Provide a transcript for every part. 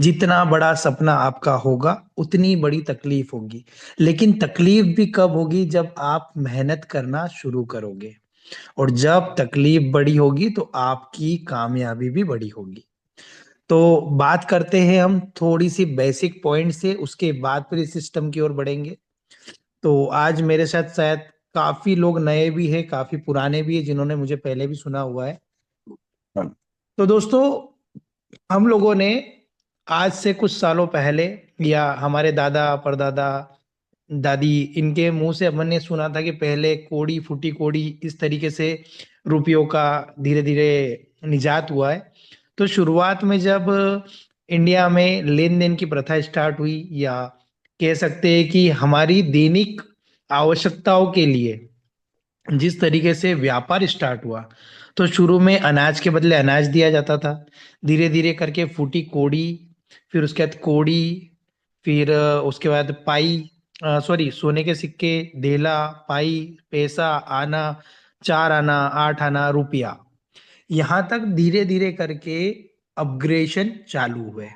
जितना बड़ा सपना आपका होगा उतनी बड़ी तकलीफ होगी। लेकिन तकलीफ भी कब होगी? जब आप मेहनत करना शुरू करोगे। और जब तकलीफ बड़ी होगी तो आपकी कामयाबी भी बड़ी होगी। तो बात करते हैं हम थोड़ी सी बेसिक पॉइंट से, उसके बाद फिर इस सिस्टम की ओर बढ़ेंगे। तो आज मेरे साथ शायद काफी लोग नए भी हैं, काफी पुराने भी हैं, जिन्होंने मुझे पहले भी सुना हुआ है। तो दोस्तों, हम लोगों ने आज से कुछ सालों पहले, या हमारे दादा परदादा दादी, इनके मुंह से हमने सुना था कि पहले कोड़ी फूटी कोड़ी इस तरीके से रुपयों का धीरे धीरे निजात हुआ है। तो शुरुआत में जब इंडिया में लेन देन की प्रथा स्टार्ट हुई, या कह सकते हैं कि हमारी दैनिक आवश्यकताओं के लिए जिस तरीके से व्यापार स्टार्ट हुआ, तो शुरू में अनाज के बदले अनाज दिया जाता था। धीरे धीरे करके फूटी कोड़ी, फिर उसके बाद कोड़ी, फिर उसके बाद पाई, सॉरी, सोने के सिक्के, ढेला, पाई, पैसा, आना, चार आना, आठ आना, रुपया, यहाँ तक धीरे धीरे करके अपग्रेडेशन चालू हुए।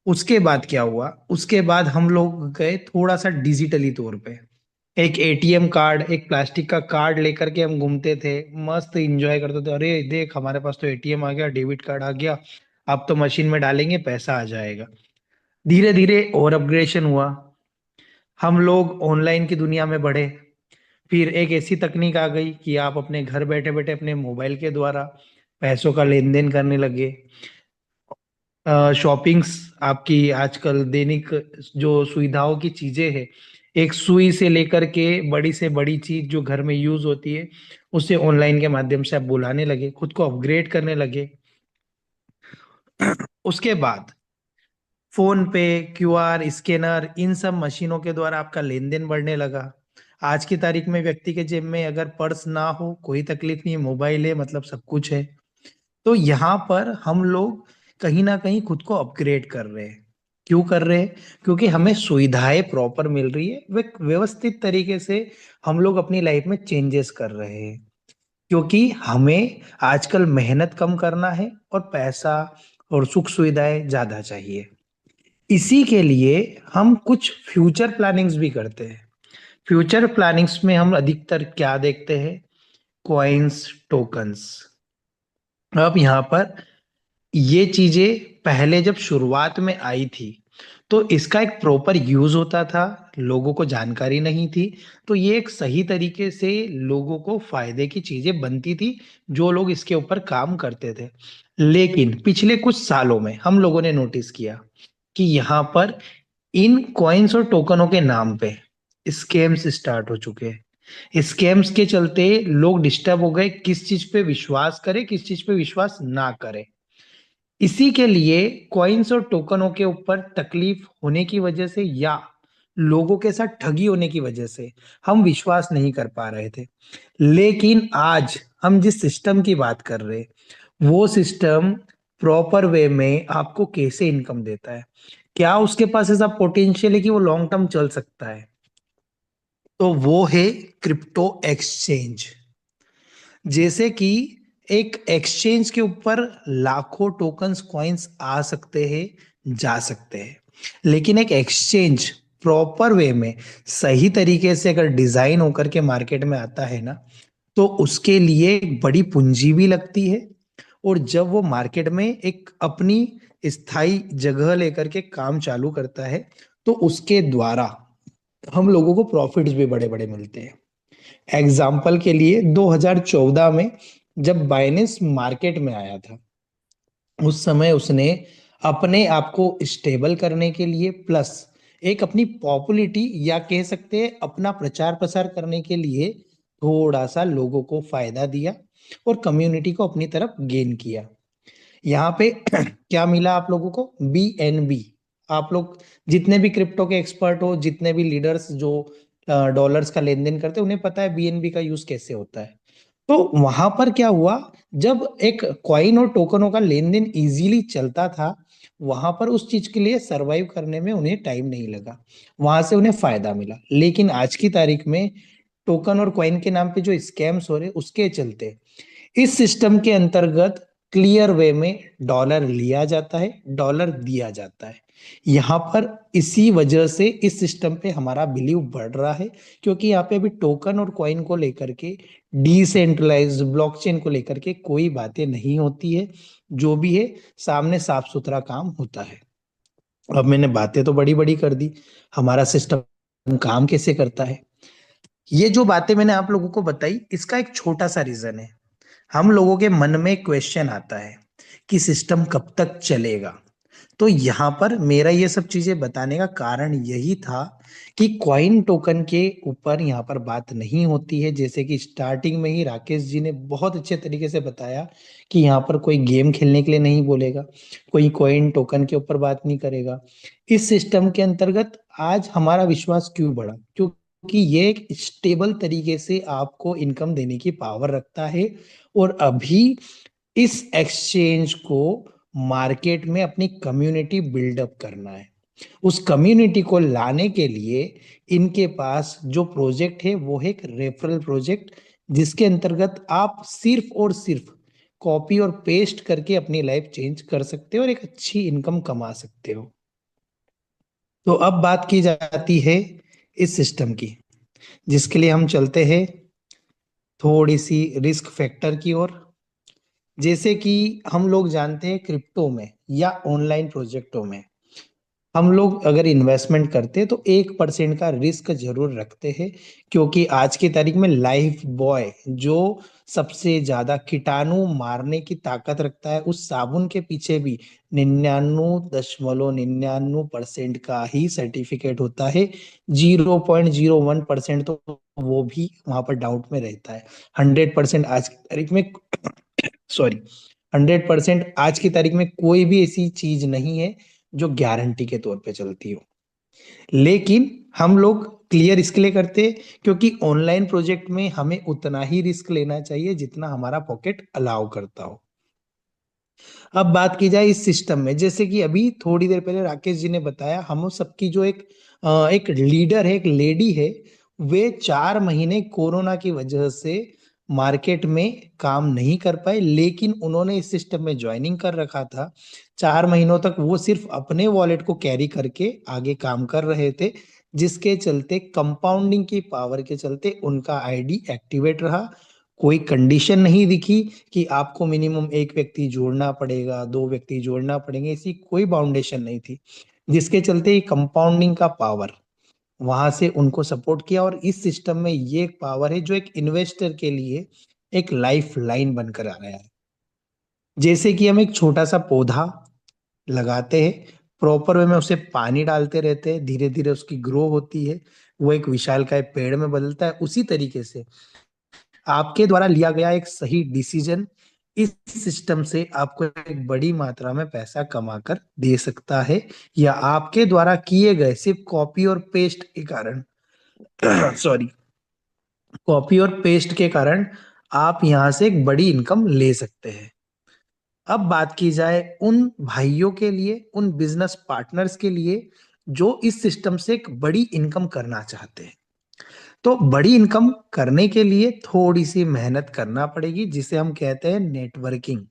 उसके बाद क्या हुआ? उसके बाद हम लोग गए थोड़ा सा डिजिटली तौर पे। एक एटीएम कार्ड, एक प्लास्टिक का कार्ड लेकर के हम घूमते थे, मस्त एंजॉय करते थे। अरे देख, हमारे पास तो एटीएम आ गया, डेबिट कार्ड आ गया, अब तो मशीन में डालेंगे पैसा आ जाएगा। धीरे धीरे और अपग्रेडेशन हुआ, हम लोग ऑनलाइन की दुनिया में बढ़े। फिर एक ऐसी तकनीक आ गई कि आप अपने घर बैठे बैठे अपने मोबाइल के द्वारा पैसों का लेन देन करने लगे। शॉपिंग्स, आपकी आजकल दैनिक जो सुविधाओं की चीजें हैं, एक सुई से लेकर के बड़ी से बड़ी चीज जो घर में यूज होती है, उसे ऑनलाइन के माध्यम से आप बुलाने लगे, खुद को अपग्रेड करने लगे। उसके बाद फोन पे, क्यूआर स्कैनर, इन सब मशीनों के द्वारा आपका लेन देन बढ़ने लगा। आज की तारीख में व्यक्ति के जेब में अगर पर्स ना हो कोई तकलीफ नहीं है, मोबाइल है मतलब सब कुछ है। तो यहाँ पर हम लोग कहीं ना कहीं खुद को अपग्रेड कर रहे हैं। क्यों कर रहे हैं? क्योंकि हमें सुविधाएं प्रॉपर मिल रही है, वे व्यवस्थित तरीके से हम लोग अपनी लाइफ में चेंजेस कर रहे हैं। क्योंकि हमें आजकल मेहनत कम करना है और पैसा और सुख सुविधाएं ज्यादा चाहिए। इसी के लिए हम कुछ फ्यूचर प्लानिंग्स भी करते हैं। फ्यूचर प्लानिंग्स में हम अधिकतर क्या देखते हैं? Coins, tokens. अब यहाँ पर ये चीजें पहले जब शुरुआत में आई थी, तो इसका एक प्रॉपर यूज होता था, लोगों को जानकारी नहीं थी। तो ये एक सही तरीके से लोगों को फायदे की चीजें बनती थी, जो लोग इसके ऊपर काम करते थे। लेकिन पिछले कुछ सालों में हम लोगों ने नोटिस किया कि यहाँ पर इन कॉइन्स और टोकनों के नाम पे स्कैम्स स्टार्ट हो चुके हैं। स्कैम्स के चलते लोग डिस्टर्ब हो गए, किस चीज पे विश्वास करें, किस चीज पे विश्वास ना करें। इसी के लिए कॉइन्स और टोकनों के ऊपर तकलीफ होने की वजह से, या लोगों के साथ ठगी होने की वजह से हम विश्वास नहीं कर पा रहे थे। लेकिन आज हम जिस सिस्टम की बात कर रहे हैं, वो सिस्टम प्रॉपर वे में आपको कैसे इनकम देता है, क्या उसके पास ऐसा पोटेंशियल है कि वो लॉन्ग टर्म चल सकता है, तो वो है क्रिप्टो एक्सचेंज। जैसे कि एक एक्सचेंज के ऊपर लाखों टोकन्स कॉइन्स आ सकते हैं, जा सकते हैं। लेकिन एक एक्सचेंज प्रॉपर वे में सही तरीके से अगर डिजाइन होकर के मार्केट में आता है ना, तो उसके लिए एक बड़ी पूंजी भी लगती है। और जब वो मार्केट में एक अपनी स्थायी जगह लेकर के काम चालू करता है, तो उसके द्वारा हम लोगों को प्रॉफिट्स भी बड़े बड़े मिलते हैं। एग्जाम्पल के लिए 2014 में जब बाइनेंस मार्केट में आया था, उस समय उसने अपने आप को स्टेबल करने के लिए, प्लस एक अपनी पॉपुलैरिटी, या कह सकते हैं अपना प्रचार प्रसार करने के लिए, थोड़ा सा लोगों को फायदा दिया और कम्युनिटी को अपनी तरफ गेन किया। यहाँ पे क्या मिला आप लोगों को? BNB। आप लोग जितने भी क्रिप्टो के एक्सपर्ट हो, जितने भी लीडर्स जो डॉलर्स का लेन देन करते हैं, उन्हें पता है BNB का यूज कैसे होता है। तो वहां पर क्या हुआ? जब एक कॉइन और टोकनों का लेन देन इजीली चलता था, वहां पर उस चीज के लिए सरवाइव करने में उन्हें टाइम नहीं लगा, वहां से उन्हें फायदा मिला। लेकिन आज की तारीख में टोकन और कॉइन के नाम पे जो स्कैम्स हो रहे, उसके चलते इस सिस्टम के अंतर्गत क्लियर वे में डॉलर लिया जाता है, डॉलर दिया जाता है। यहाँ पर इसी वजह से इस सिस्टम पे हमारा बिलीव बढ़ रहा है, क्योंकि यहाँ पे अभी टोकन और कॉइन को लेकर के, डिसेंट्रलाइज्ड ब्लॉकचेन को लेकर के कोई बातें नहीं होती है। जो भी है सामने साफ सुथरा काम होता है। अब मैंने बातें तो बड़ी बड़ी कर दी, हमारा सिस्टम काम कैसे करता है। ये जो बातें मैंने आप लोगों को बताई, इसका एक छोटा सा रीजन है। हम लोगों के मन में क्वेश्चन आता है कि सिस्टम कब तक चलेगा। तो यहाँ पर मेरा ये सब चीजें बताने का कारण यही था कि कॉइन टोकन के ऊपर यहाँ पर बात नहीं होती है। जैसे कि स्टार्टिंग में ही राकेश जी ने बहुत अच्छे तरीके से बताया कि यहाँ पर कोई गेम खेलने के लिए नहीं बोलेगा, कोई कॉइन टोकन के ऊपर बात नहीं करेगा। इस सिस्टम के अंतर्गत आज हमारा विश्वास क्यों बढ़ा, क्योंकि ये एक स्टेबल तरीके से आपको इनकम देने की पावर रखता है। और अभी इस एक्सचेंज को मार्केट में अपनी कम्युनिटी बिल्डअप करना है। उस कम्युनिटी को लाने के लिए इनके पास जो प्रोजेक्ट है वो है एक रेफरल प्रोजेक्ट, जिसके अंतर्गत आप सिर्फ और सिर्फ कॉपी और पेस्ट करके अपनी लाइफ चेंज कर सकते हो और एक अच्छी इनकम कमा सकते हो। तो अब बात की जाती है इस सिस्टम की, जिसके लिए हम चलते हैं थोड़ी सी रिस्क फैक्टर की ओर। जैसे कि हम लोग जानते हैं क्रिप्टो में या ऑनलाइन प्रोजेक्टों में हम लोग अगर इन्वेस्टमेंट करते हैं तो 1% का रिस्क जरूर रखते हैं। क्योंकि आज की तारीख में लाइफ बॉय जो सबसे ज्यादा कीटाणु मारने की ताकत रखता है, उस साबुन के पीछे भी 99.99% का ही सर्टिफिकेट होता है। 0.01% तो वो भी वहां पर डाउट में रहता है। 100% आज की तारीख में, सॉरी, 100% आज की तारीख में कोई भी ऐसी चीज नहीं है जो गारंटी के तौर पे चलती हो। लेकिन हम लोग क्लियर इसके लिए करते हैं क्योंकि ऑनलाइन प्रोजेक्ट में हमें उतना ही रिस्क लेना चाहिए जितना हमारा पॉकेट अलाउ करता हो। अब बात की जाए इस सिस्टम में, जैसे कि अभी थोड़ी देर पहले राकेश जी ने बताया, हम सबकी जो एक लीडर है, एक लेडी है, वे 4 महीने कोरोना की वजह से मार्केट में काम नहीं कर पाए, लेकिन उन्होंने इस सिस्टम में ज्वाइनिंग कर रखा था। 4 महीनों तक वो सिर्फ अपने वॉलेट को कैरी करके आगे काम कर रहे थे, जिसके चलते कंपाउंडिंग की पावर के चलते उनका आईडी एक्टिवेट रहा। कोई कंडीशन नहीं दिखी कि आपको मिनिमम एक व्यक्ति जोड़ना पड़ेगा, 2 व्यक्ति जोड़ना पड़ेंगे, ऐसी कोई बाउंडेशन नहीं थी। जिसके चलते ये कंपाउंडिंग का पावर वहां से उनको सपोर्ट किया। और इस सिस्टम में ये एक पावर है जो एक इन्वेस्टर के लिए एक लाइफ लाइन बनकर आ गया है। जैसे कि हम एक छोटा सा पौधा लगाते हैं, प्रॉपर वे में उसे पानी डालते रहते हैं, धीरे धीरे उसकी ग्रो होती है, वो एक विशालकाय पेड़ में बदलता है। उसी तरीके से आपके द्वारा लिया गया एक सही डिसीजन इस सिस्टम से आपको एक बड़ी मात्रा में पैसा कमा कर दे सकता है, या आपके द्वारा किए गए सिर्फ कॉपी और पेस्ट के कारण सॉरी, कॉपी और पेस्ट के कारण आप यहां से एक बड़ी इनकम ले सकते हैं। अब बात की जाए उन भाइयों के लिए, उन बिजनेस पार्टनर्स के लिए जो इस सिस्टम से एक बड़ी इनकम करना चाहते हैं। तो बड़ी इनकम करने के लिए थोड़ी सी मेहनत करना पड़ेगी, जिसे हम कहते हैं नेटवर्किंग।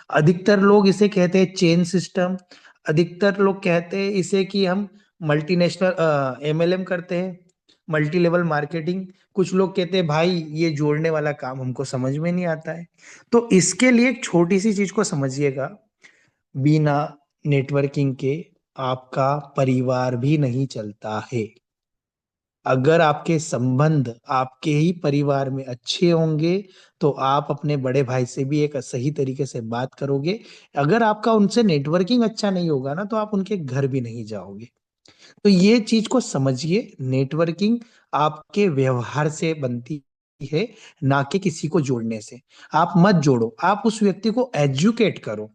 अधिकतर लोग इसे कहते हैं चेन सिस्टम, अधिकतर लोग कहते हैं इसे कि हम मल्टीनेशनल एमएलएम करते हैं, मल्टी लेवल मार्केटिंग। कुछ लोग कहते हैं भाई ये जोड़ने वाला काम हमको समझ में नहीं आता है। तो इसके लिए एक छोटी सी चीज को समझिएगा, बिना नेटवर्किंग के आपका परिवार भी नहीं चलता है। अगर आपके संबंध आपके ही परिवार में अच्छे होंगे तो आप अपने बड़े भाई से भी एक सही तरीके से बात करोगे। अगर आपका उनसे नेटवर्किंग अच्छा नहीं होगा ना, तो आप उनके घर भी नहीं जाओगे। तो ये चीज को समझिए, नेटवर्किंग आपके व्यवहार से बनती है, ना कि किसी को जोड़ने से। आप मत जोड़ो, आप उस व्यक्ति को एजुकेट करो।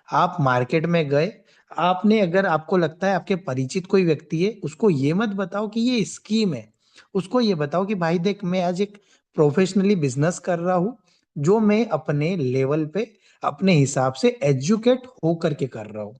आप मार्केट में गए, आपने, अगर आपको लगता है आपके परिचित कोई व्यक्ति है, उसको ये मत बताओ कि ये स्कीम है। उसको ये बताओ कि भाई देख, मैं आज एक प्रोफेशनली बिजनेस कर रहा हूँ, जो मैं अपने लेवल पे अपने हिसाब से एजुकेट हो करके कर रहा हूँ।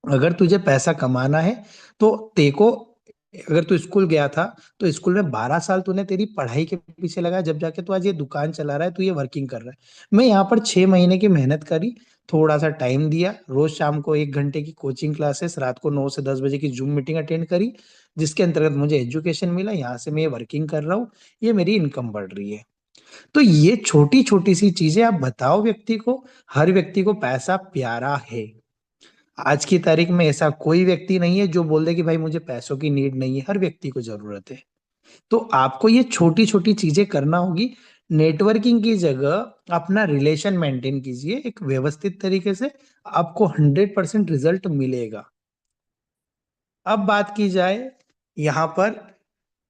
अगर तुझे पैसा कमाना है तो तेको अगर तू स्कूल गया था तो स्कूल में 12 साल तूने तेरी पढ़ाई के पीछे लगा, जब जाके तू आज ये दुकान चला रहा है, तू ये वर्किंग कर रहा है। मैं यहाँ पर 6 महीने की मेहनत करी, थोड़ा सा टाइम दिया, रोज शाम को 1 घंटे की कोचिंग क्लासेस, रात को 9 से 10 बजे की जूम मीटिंग अटेंड करी, जिसके अंतर्गत मुझे एजुकेशन मिला, यहाँ से मैं ये वर्किंग कर रहा हूँ, ये मेरी इनकम बढ़ रही है। तो ये छोटी छोटी सी चीजें आप बताओ व्यक्ति को, हर व्यक्ति को पैसा प्यारा है। आज की तारीख में ऐसा कोई व्यक्ति नहीं है जो बोल दे कि भाई मुझे पैसों की नीड नहीं है, हर व्यक्ति को जरूरत है। तो आपको ये छोटी छोटी चीजें करना होगी। नेटवर्किंग की जगह अपना रिलेशन मेंटेन कीजिए एक व्यवस्थित तरीके से, आपको 100% रिजल्ट मिलेगा। अब बात की जाए यहाँ पर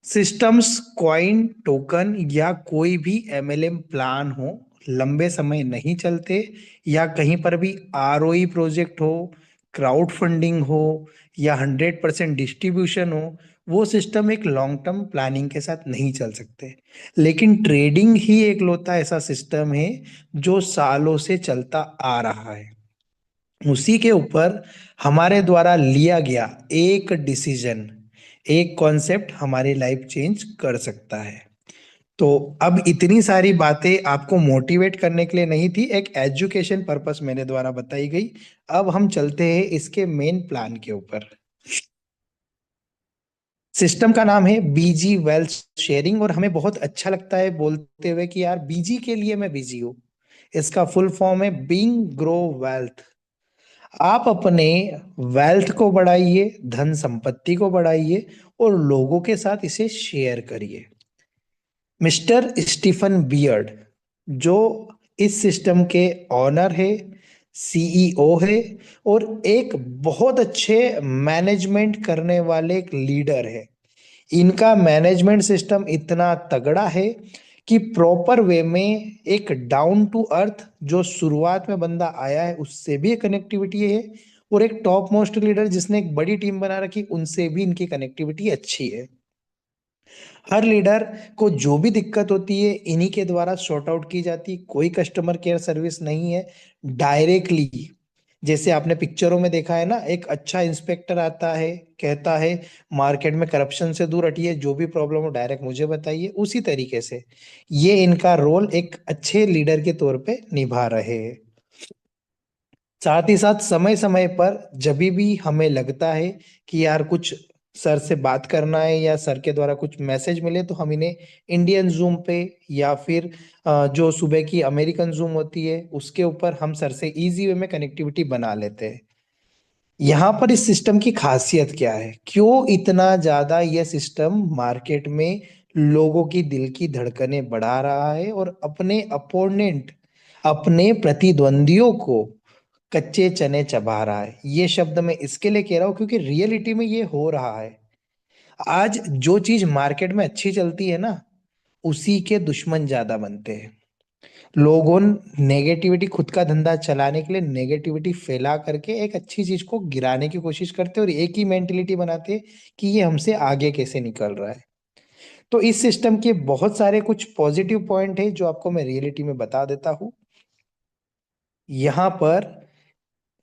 सिस्टम्स, कॉइन, टोकन या कोई भी एमएलएम प्लान हो, लंबे समय नहीं चलते, या कहीं पर भी आरओई प्रोजेक्ट हो, क्राउड फंडिंग हो, या 100% डिस्ट्रीब्यूशन हो, वो सिस्टम एक लॉन्ग टर्म प्लानिंग के साथ नहीं चल सकते। लेकिन ट्रेडिंग ही एक लौता ऐसा सिस्टम है जो सालों से चलता आ रहा है। उसी के ऊपर हमारे द्वारा लिया गया एक डिसीजन, एक कॉन्सेप्ट हमारी लाइफ चेंज कर सकता है। तो अब इतनी सारी बातें आपको मोटिवेट करने के लिए नहीं थी, एक एजुकेशन पर्पस मेरे द्वारा बताई गई। अब हम चलते हैं इसके मेन प्लान के ऊपर। सिस्टम का नाम है बीजी वेल्थ शेयरिंग, और हमें बहुत अच्छा लगता है बोलते हुए कि यार बीजी के लिए मैं बिजी हूँ। इसका फुल फॉर्म है बीइंग ग्रो वेल्थ। आप अपने वेल्थ को बढ़ाइए, धन संपत्ति को बढ़ाइए, और लोगों के साथ इसे शेयर करिए। मिस्टर स्टीफन बियर्ड, जो इस सिस्टम के ऑनर है, सीईओ है, और एक बहुत अच्छे मैनेजमेंट करने वाले एक लीडर है। इनका मैनेजमेंट सिस्टम इतना तगड़ा है कि प्रॉपर वे में एक डाउन टू अर्थ, जो शुरुआत में बंदा आया है उससे भी कनेक्टिविटी है, और एक टॉप मोस्ट लीडर जिसने एक बड़ी टीम बना रखी उनसे भी इनकी कनेक्टिविटी अच्छी है। हर लीडर को जो भी दिक्कत होती है इन्हीं के द्वारा सॉर्ट आउट की जाती, कोई कस्टमर केयर सर्विस नहीं है। डायरेक्टली, जैसे आपने पिक्चरों में देखा है ना, एक अच्छा इंस्पेक्टर आता है, कहता है मार्केट में करप्शन से दूर हटिए, जो भी प्रॉब्लम हो डायरेक्ट मुझे बताइए, उसी तरीके से ये इनका रोल एक अच्छे लीडर के तौर पे निभा रहे हैं। साथ ही साथ समय समय पर जब भी हमें लगता है कि यार कुछ सर से बात करना है, या सर के द्वारा कुछ मैसेज मिले, तो हम इन्हें इंडियन जूम पे, या फिर जो सुबह की अमेरिकन जूम होती है उसके ऊपर हम सर से इजी वे में कनेक्टिविटी बना लेते हैं। यहाँ पर इस सिस्टम की खासियत क्या है, क्यों इतना ज्यादा यह सिस्टम मार्केट में लोगों की दिल की धड़कनें बढ़ा रहा है, और अपने अपोनेंट, अपने प्रतिद्वंदियों को कच्चे चने चबा रहा है। ये शब्द मैं इसके लिए कह रहा हूं क्योंकि रियलिटी में ये हो रहा है। आज जो चीज मार्केट में अच्छी चलती है ना, उसी के दुश्मन ज्यादा बनते हैं। लोगों नेगेटिविटी, खुद का धंधा चलाने के लिए नेगेटिविटी फैला करके एक अच्छी चीज को गिराने की कोशिश करते हैं, और एक ही मेंटेलिटी बनाते हैं कि ये हमसे आगे कैसे निकल रहा है। तो इस सिस्टम के बहुत सारे कुछ पॉजिटिव पॉइंट है जो आपको मैं रियलिटी में बता देता हूं। यहाँ पर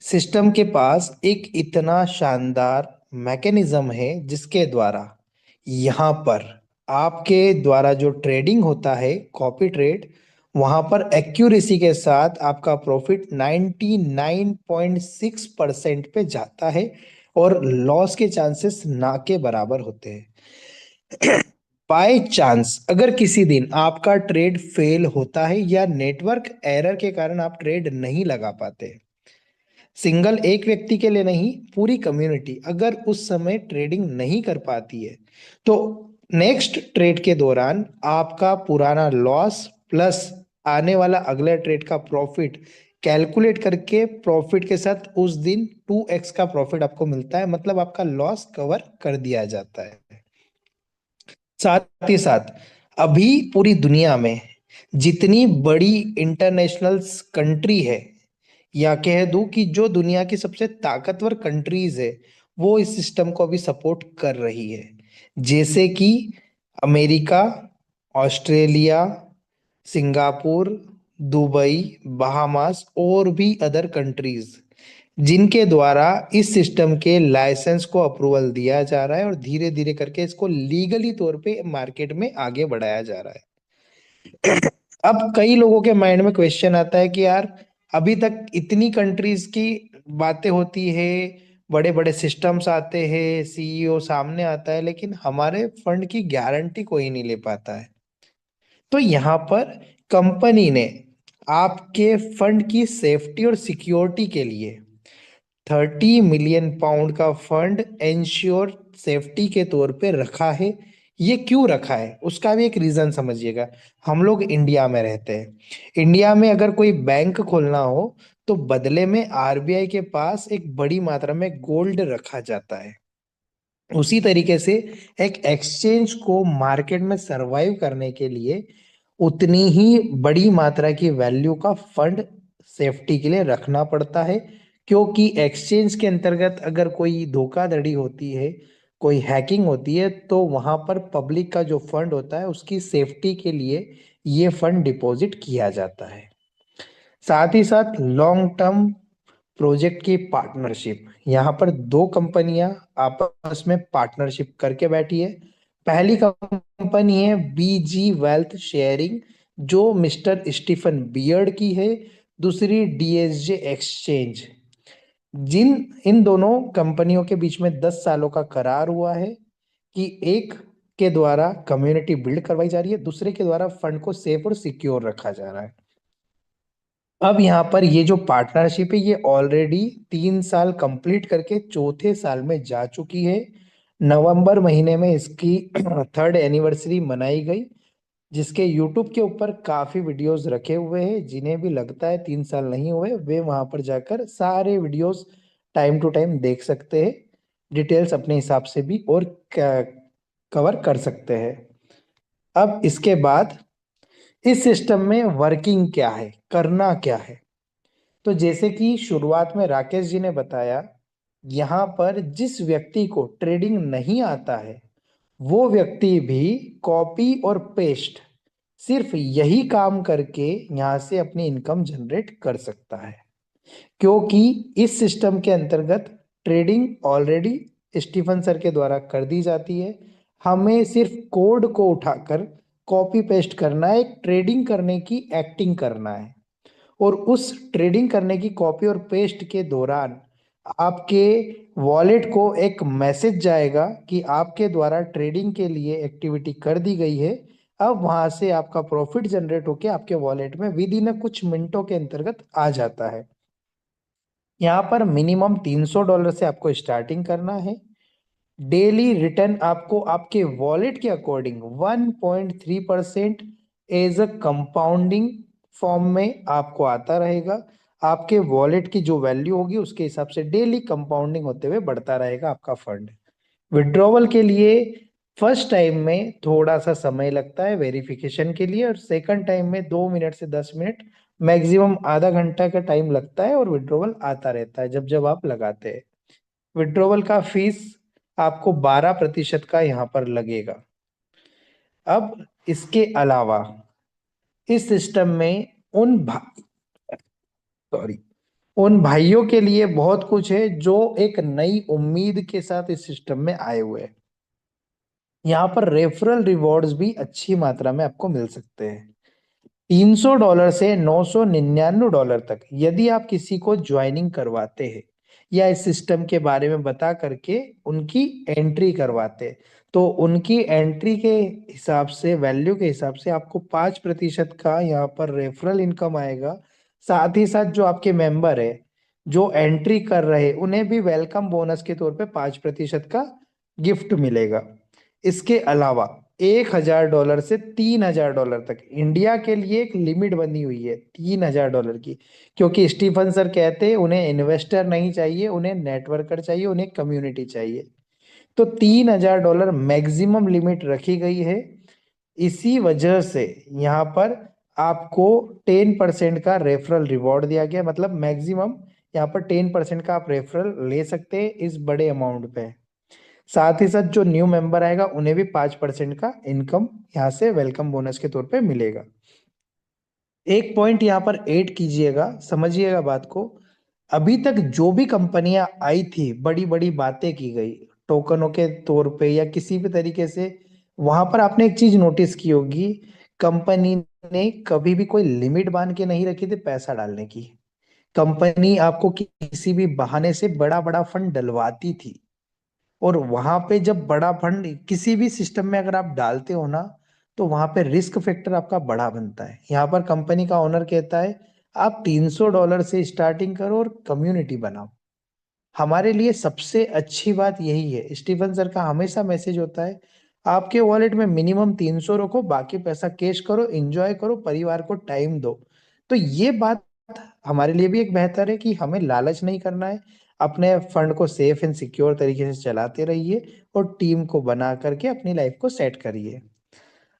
सिस्टम के पास एक इतना शानदार मैकेनिज्म है जिसके द्वारा यहाँ पर आपके द्वारा जो ट्रेडिंग होता है, कॉपी ट्रेड, वहां पर एक्यूरेसी के साथ आपका प्रॉफिट 99.6% पे जाता है, और लॉस के चांसेस ना के बराबर होते हैं। बाय चांस अगर किसी दिन आपका ट्रेड फेल होता है, या नेटवर्क एरर के कारण आप ट्रेड नहीं लगा पाते, सिंगल एक व्यक्ति के लिए नहीं, पूरी कम्युनिटी अगर उस समय ट्रेडिंग नहीं कर पाती है, तो नेक्स्ट ट्रेड के दौरान आपका पुराना लॉस प्लस आने वाला अगले ट्रेड का प्रॉफिट कैलकुलेट करके, प्रॉफिट के साथ उस दिन 2x का प्रॉफिट आपको मिलता है, मतलब आपका लॉस कवर कर दिया जाता है। साथ ही साथ अभी पूरी दुनिया में जितनी बड़ी इंटरनेशनल कंट्री है, या कह दूं कि जो दुनिया की सबसे ताकतवर कंट्रीज है, वो इस सिस्टम को अभी सपोर्ट कर रही है। जैसे कि America, Australia, Singapore, Dubai, Bahamas, और भी अदर कंट्रीज। जिनके द्वारा इस सिस्टम के लाइसेंस को अप्रूवल दिया जा रहा है और धीरे धीरे करके इसको लीगली तौर पे मार्केट में आगे बढ़ाया जा रहा है। अब कई लोगों के माइंड में क्वेश्चन आता है कि यार अभी तक इतनी कंट्रीज की बातें होती है, बड़े बड़े सिस्टम्स आते हैं, सीईओ सामने आता है, लेकिन हमारे फंड की गारंटी कोई नहीं ले पाता है। तो यहाँ पर कंपनी ने आपके फंड की सेफ्टी और सिक्योरिटी के लिए 30 मिलियन पाउंड का फंड इंश्योर सेफ्टी के तौर पे रखा है। ये क्यों रखा है उसका भी एक रीजन समझिएगा। हम लोग इंडिया में रहते हैं। इंडिया में अगर कोई बैंक खोलना हो तो बदले में आरबीआई के पास एक बड़ी मात्रा में गोल्ड रखा जाता है। उसी तरीके से एक एक्सचेंज को मार्केट में सरवाइव करने के लिए उतनी ही बड़ी मात्रा की वैल्यू का फंड सेफ्टी के लिए रखना पड़ता है। क्योंकि एक्सचेंज के अंतर्गत अगर कोई धोखाधड़ी होती है, कोई हैकिंग होती है, तो वहां पर पब्लिक का जो फंड होता है उसकी सेफ्टी के लिए ये फंड डिपॉजिट किया जाता है। साथ ही साथ लॉन्ग टर्म प्रोजेक्ट की पार्टनरशिप, यहाँ पर दो कंपनियां आपस में पार्टनरशिप करके बैठी है। पहली कंपनी है बीजी वेल्थ शेयरिंग, जो मिस्टर स्टीफन बियर्ड की है। दूसरी डीएसजे एक्सचेंज। जिन इन दोनों कंपनियों के बीच में 10 सालों का करार हुआ है कि एक के द्वारा कम्युनिटी बिल्ड करवाई जा रही है, दूसरे के द्वारा फंड को सेफ और सिक्योर रखा जा रहा है। अब यहाँ पर ये जो पार्टनरशिप है ये ऑलरेडी 3 साल कंप्लीट करके चौथे साल में जा चुकी है। नवंबर महीने में इसकी थर्ड एनिवर्सरी मनाई गई, जिसके यूट्यूब के ऊपर काफी वीडियोस रखे हुए हैं। जिन्हें भी लगता है 3 साल नहीं हुए वे वहां पर जाकर सारे वीडियोस टाइम टू टाइम देख सकते हैं। डिटेल्स अपने हिसाब से भी और कवर कर सकते हैं। अब इसके बाद इस सिस्टम में वर्किंग क्या है, करना क्या है। तो जैसे कि शुरुआत में राकेश जी ने बताया, यहाँ पर जिस व्यक्ति को ट्रेडिंग नहीं आता है वो व्यक्ति भी कॉपी और पेस्ट सिर्फ यही काम करके यहाँ से अपनी इनकम जनरेट कर सकता है। क्योंकि इस सिस्टम के अंतर्गत ट्रेडिंग ऑलरेडी स्टीफन सर के द्वारा कर दी जाती है। हमें सिर्फ कोड को उठाकर कॉपी पेस्ट करना है, एक ट्रेडिंग करने की एक्टिंग करना है। और उस ट्रेडिंग करने की कॉपी और पेस्ट के दौरान आपके वॉलेट को एक मैसेज जाएगा कि आपके द्वारा ट्रेडिंग के लिए एक्टिविटी कर दी गई है। अब वहां से आपका प्रॉफिट जनरेट होके आपके वॉलेट में विद इन कुछ मिनटों के अंतर्गत आ जाता है। यहाँ पर मिनिमम $300 से आपको स्टार्टिंग करना है। डेली रिटर्न आपको आपके वॉलेट के according 1.3% as a compounding form में आपको आता रहेगा। आपके वॉलेट की जो वैल्यू होगी उसके हिसाब से डेली कंपाउंडिंग होते हुए बढ़ता रहेगा आपका फंड। विड्रॉवल के लिए फर्स्ट टाइम में थोड़ा सा समय लगता है वेरिफिकेशन के लिए, और सेकंड टाइम में 2 मिनट से 10 मिनट, मैक्सिमम आधा घंटा का टाइम लगता है, और विड्रॉवल आता रहता है जब जब आप लगाते हैं। विड्रॉवल का फीस आपको 12% का यहाँ पर लगेगा। अब इसके अलावा इस सिस्टम में सॉरी उन भाइयों के लिए बहुत कुछ है जो एक नई उम्मीद के साथ इस सिस्टम में आए हुए हैं। यहाँ पर रेफरल रिवॉर्ड्स भी अच्छी मात्रा में आपको मिल सकते हैं। $300 से $999 तक यदि आप किसी को ज्वाइनिंग करवाते हैं या इस सिस्टम के बारे में बता करके उनकी एंट्री करवाते हैं, तो उनकी एंट्री के हिसाब से, वैल्यू के हिसाब से आपको 5% का यहाँ पर रेफरल इनकम आएगा। साथ ही साथ जो आपके मेंबर है जो एंट्री कर रहे उन्हें भी वेलकम बोनस के तौर पे 5% का गिफ्ट मिलेगा। इसके अलावा $1,000 से $3,000 तक इंडिया के लिए एक लिमिट बनी हुई है $3,000 की। क्योंकि स्टीफन सर कहते हैं उन्हें इन्वेस्टर नहीं चाहिए, उन्हें नेटवर्कर चाहिए, उन्हें कम्युनिटी चाहिए। तो $3,000 मैक्सिमम लिमिट रखी गई है। इसी वजह से यहाँ पर आपको 10% का रेफरल रिवॉर्ड दिया गया, मतलब मैक्सिमम यहाँ पर 10% का आप रेफरल ले सकते हैं इस बड़े अमाउंट पे। साथ ही साथ जो न्यू मेंबर आएगा उन्हें भी 5% का इनकम यहाँ से वेलकम बोनस के तौर पे मिलेगा। एक पॉइंट यहाँ पर ऐड कीजिएगा, समझिएगा बात को। अभी तक जो भी कंपनियां आई थी, बड़ी बड़ी बातें की गई टोकनों के तौर पे या किसी भी तरीके से, वहां पर आपने एक चीज नोटिस की होगी, कंपनी ने कभी भी कोई लिमिट बांध के नहीं रखी थी पैसा डालने की। कंपनी आपको किसी भी बहाने से बड़ा बड़ा फंड डलवाती थी। और वहां पे जब बड़ा फंड किसी भी सिस्टम में अगर आप डालते हो ना, तो वहां पे रिस्क फैक्टर आपका बड़ा बनता है। यहाँ पर कंपनी का ओनर कहता है आप $300 से स्टार्टिंग करो और कम्युनिटी बनाओ। हमारे लिए सबसे अच्छी बात यही है, स्टीफन सर का हमेशा मैसेज होता है आपके वॉलेट में मिनिमम 300 रखो, बाकी पैसा कैश करो, एंजॉय करो, परिवार को टाइम दो। तो ये बात हमारे लिए भी एक बेहतर है कि हमें लालच नहीं करना है। अपने फंड को सेफ एंड सिक्योर तरीके से चलाते रहिए और टीम को बना करके अपनी लाइफ को सेट करिए।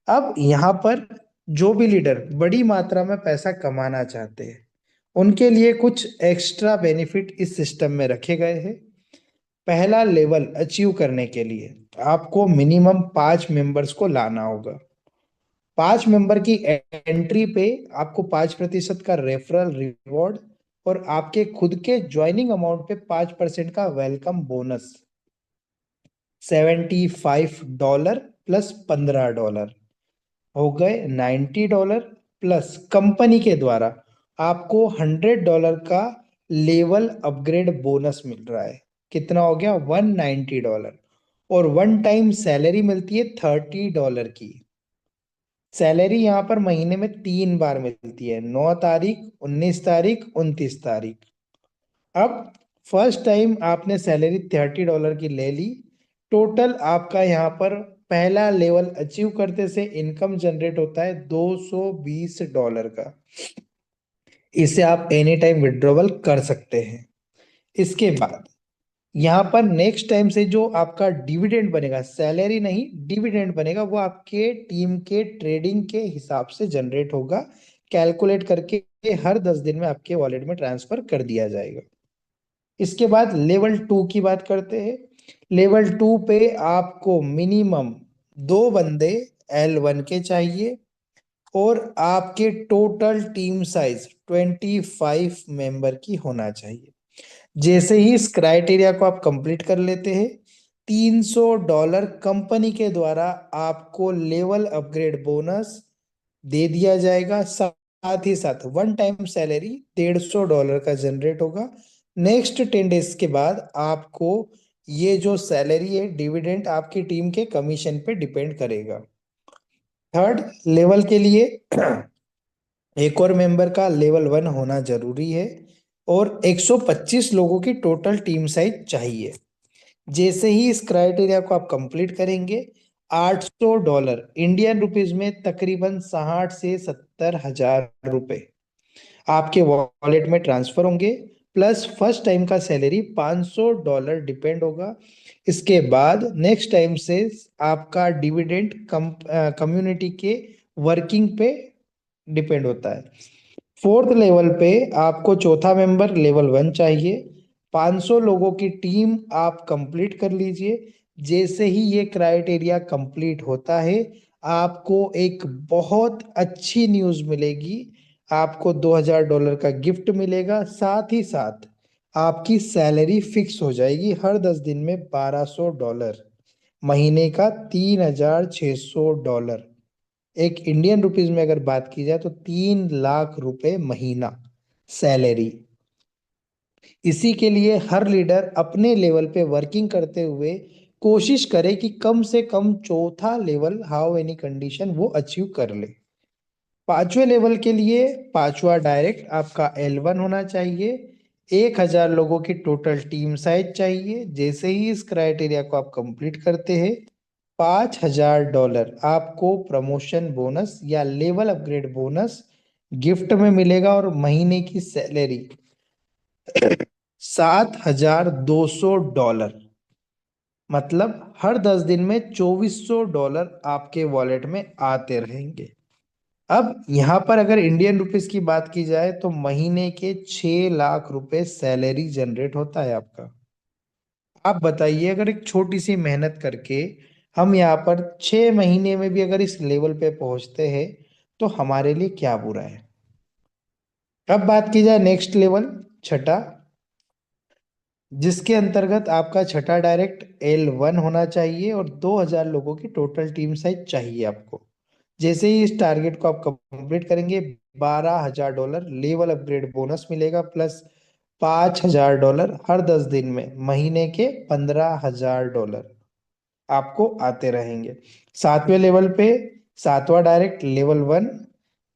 अब यहाँ पर जो भी लीडर बड़ी मात्रा में पैसा कमाना चाहते हैं, उनके लिए कुछ एक्स्ट्रा बेनिफिट इस सिस्टम में रखे गए हैं। पहला लेवल अचीव करने के लिए आपको मिनिमम 5 मेंबर्स को लाना होगा। 5 मेंबर की एंट्री पे आपको 5% का रेफरल रिवॉर्ड और आपके खुद के ज्वाइनिंग अमाउंट पे 5% का वेलकम बोनस, $75 प्लस $15 हो गए $90 प्लस कंपनी के द्वारा आपको $100 का लेवल अपग्रेड बोनस मिल रहा है। कितना हो गया? $190। और वन टाइम सैलरी मिलती है $30 की। सैलरी यहाँ पर महीने में 3 बार मिलती है, 9 तारीख, 19 तारीख, 29 तारीख। अब फर्स्ट टाइम आपने सैलरी $30 की ले ली, टोटल आपका यहाँ पर पहला लेवल अचीव करते से इनकम जनरेट होता है $220 का। इसे आप एनी टाइम विड्रॉवल कर सकते हैं। इसके बाद यहाँ पर नेक्स्ट टाइम से जो आपका डिविडेंड बनेगा, सैलरी नहीं डिविडेंड बनेगा, वो आपके टीम के ट्रेडिंग के हिसाब से जनरेट होगा, कैलकुलेट करके हर 10 दिन में आपके वॉलेट में ट्रांसफर कर दिया जाएगा। इसके बाद लेवल 2 की बात करते हैं। लेवल 2 पे आपको मिनिमम 2 बंदे L1 के चाहिए और आपके टोटल टीम साइज 25 मेंबर की होना चाहिए। जैसे ही इस क्राइटेरिया को आप कंप्लीट कर लेते हैं, $300 कंपनी के द्वारा आपको लेवल अपग्रेड बोनस दे दिया जाएगा। साथ ही साथ वन टाइम सैलरी $150 का जनरेट होगा। नेक्स्ट 10 डेज के बाद आपको ये जो सैलरी है डिविडेंड आपकी टीम के कमीशन पे डिपेंड करेगा। थर्ड लेवल के लिए एक और मेंबर का लेवल 1 होना जरूरी है और 125 लोगों की टोटल टीम साइज चाहिए। जैसे ही इस क्राइटेरिया को आप कंप्लीट करेंगे, $800 इंडियन रुपीज में तकरीबन 60 से 70 हजार रुपए आपके वॉलेट में ट्रांसफर होंगे। प्लस फर्स्ट टाइम का सैलरी $500 डिपेंड होगा। इसके बाद नेक्स्ट टाइम से आपका डिविडेंड कम्युनिटी के वर्किंग पे डिपेंड होता है। फोर्थ लेवल पे आपको चौथा मेंबर लेवल 1 चाहिए। 500 लोगों की टीम आप कंप्लीट कर लीजिए। जैसे ही ये क्राइटेरिया कंप्लीट होता है, आपको एक बहुत अच्छी न्यूज़ मिलेगी। आपको $2000 का गिफ्ट मिलेगा। साथ ही साथ आपकी सैलरी फिक्स हो जाएगी हर 10 दिन में $1200, महीने का $3600। एक इंडियन रुपीज में अगर बात की जाए तो 3 लाख रुपए महीना सैलरी। इसी के लिए हर लीडर अपने लेवल पे वर्किंग करते हुए कोशिश करे कि कम से कम चौथा लेवल हाउ एनी कंडीशन वो अचीव कर ले। पांचवें लेवल के लिए पांचवा डायरेक्ट आपका L1 होना चाहिए। 1000 लोगों की टोटल टीम साइज चाहिए। जैसे ही इस क्राइटेरिया को आप कंप्लीट करते हैं, $5000 आपको प्रमोशन बोनस या लेवल अपग्रेड बोनस गिफ्ट में मिलेगा और महीने की सैलरी $7200। मतलब हर 10 दिन में $2400 आपके वॉलेट में आते रहेंगे। अब यहाँ पर अगर इंडियन रुपीस की बात की जाए तो महीने के 6 लाख रुपए सैलरी जनरेट होता है आपका। आप बताइए, अगर एक छोटी सी मेहनत करके हम यहाँ पर 6 महीने में भी अगर इस लेवल पे पहुंचते हैं, तो हमारे लिए क्या बुरा है। अब बात की जाए नेक्स्ट लेवल, छठा, जिसके अंतर्गत आपका छठा डायरेक्ट L1 होना चाहिए और 2000 लोगों की टोटल टीम साइज चाहिए आपको। जैसे ही इस टारगेट को आप कंप्लीट करेंगे, $12,000 लेवल अपग्रेड बोनस मिलेगा, प्लस $5,000 हर 10 दिन में, महीने के $15,000 आपको आते रहेंगे। सातवें लेवल पे सातवां डायरेक्ट लेवल 1,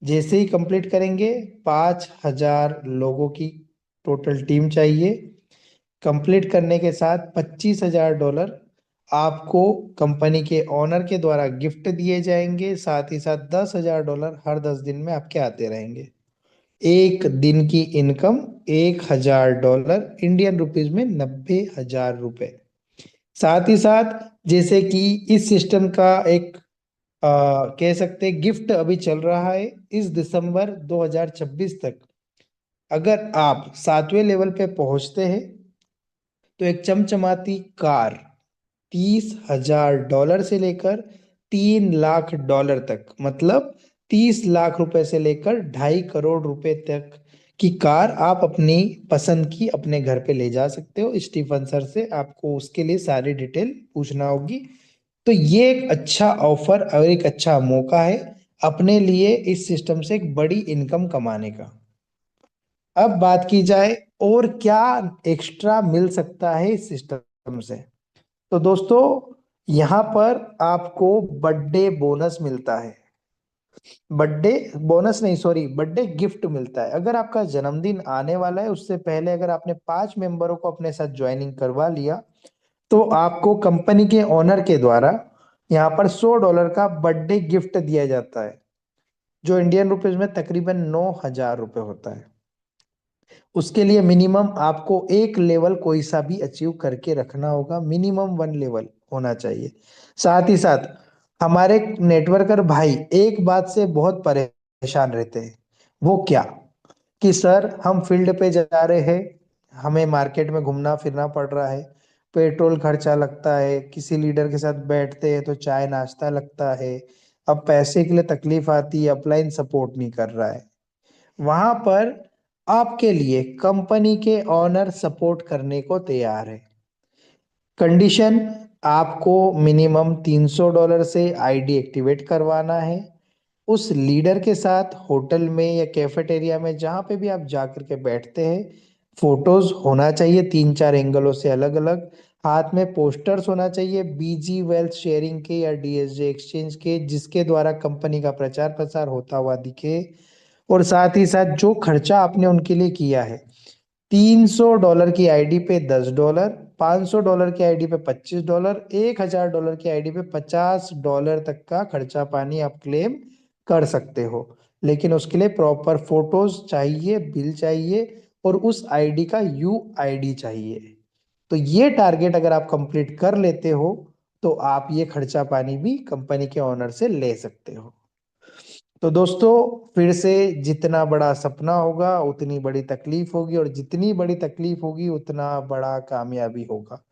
जैसे ही कंप्लीट करेंगे, 5,000 लोगों की टोटल टीम चाहिए। कंप्लीट करने के साथ $25,000 आपको कंपनी के ओनर के द्वारा गिफ्ट दिए जाएंगे। साथ ही साथ $10,000 हर 10 दिन में आपके आते रहेंगे। एक दिन की इनकम $1,000, इंडियन रुपीज में 90,000 रुपए। साथ ही साथ जैसे कि इस सिस्टम का एक कह सकते हैं गिफ्ट अभी चल रहा है, इस दिसंबर 2026 तक अगर आप सातवें लेवल पे पहुंचते हैं तो एक चमचमाती कार $30,000 से लेकर $3 लाख तक, मतलब 30 लाख रुपए से लेकर 2.5 करोड़ रुपए तक की कार आप अपनी पसंद की अपने घर पे ले जा सकते हो। स्टीफन सर से आपको उसके लिए सारी डिटेल पूछना होगी। तो ये एक अच्छा ऑफर और एक अच्छा मौका है अपने लिए इस सिस्टम से एक बड़ी इनकम कमाने का। अब बात की जाए और क्या एक्स्ट्रा मिल सकता है इस सिस्टम से, तो दोस्तों यहाँ पर आपको बर्थडे बोनस मिलता है। बर्थडे बोनस नहीं, सॉरी, बर्थडे गिफ्ट मिलता है। अगर आपका जन्मदिन आने वाला है उससे पहले अगर आपने 5 मेंबरों को अपने साथ ज्वाइनिंग करवा लिया तो आपको कंपनी के ओनर के द्वारा यहाँ पर $100 का बर्थडे गिफ्ट दिया जाता है, जो इंडियन रुपीज में तकरीबन $9,000 होता है। उसके लिए मिनिमम आपको एक लेवल कोई सा भी अचीव करके रखना होगा, मिनिमम 1 लेवल होना चाहिए। साथ ही साथ हमारे नेटवर्कर भाई एक बात से बहुत परेशान रहते हैं, वो क्या, कि सर हम फील्ड पे जा रहे हैं, हमें मार्केट में घूमना फिरना पड़ रहा है, पेट्रोल खर्चा लगता है, किसी लीडर के साथ बैठते हैं तो चाय नाश्ता लगता है, अब पैसे के लिए तकलीफ आती है, अपलाइन सपोर्ट नहीं कर रहा है। वहां पर आपके लिए कंपनी के ओनर सपोर्ट करने को तैयार है। कंडीशन, आपको मिनिमम $300 से आईडी एक्टिवेट करवाना है। उस लीडर के साथ होटल में या कैफेटेरिया में जहां पे भी आप जाकर के बैठते हैं, फोटोज होना चाहिए 3-4 एंगलों से अलग अलग। हाथ में पोस्टर्स होना चाहिए बीजी वेल्थ शेयरिंग के या डीएसजे एक्सचेंज के, जिसके द्वारा कंपनी का प्रचार प्रसार होता हुआ दिखे। और साथ ही साथ जो खर्चा आपने उनके लिए किया है, $300 की आईडी पे $10, $500 की आईडी पे $25, $1,000 की आईडी पे $50 तक का खर्चा पानी आप क्लेम कर सकते हो। लेकिन उसके लिए प्रॉपर फोटोज चाहिए, बिल चाहिए और उस आईडी का यूआईडी चाहिए। तो ये टारगेट अगर आप कंप्लीट कर लेते हो तो आप ये खर्चा पानी भी कंपनी के ओनर से ले सकते हो। तो दोस्तों फिर से, जितना बड़ा सपना होगा उतनी बड़ी तकलीफ होगी, और जितनी बड़ी तकलीफ होगी उतना बड़ा कामयाबी होगा।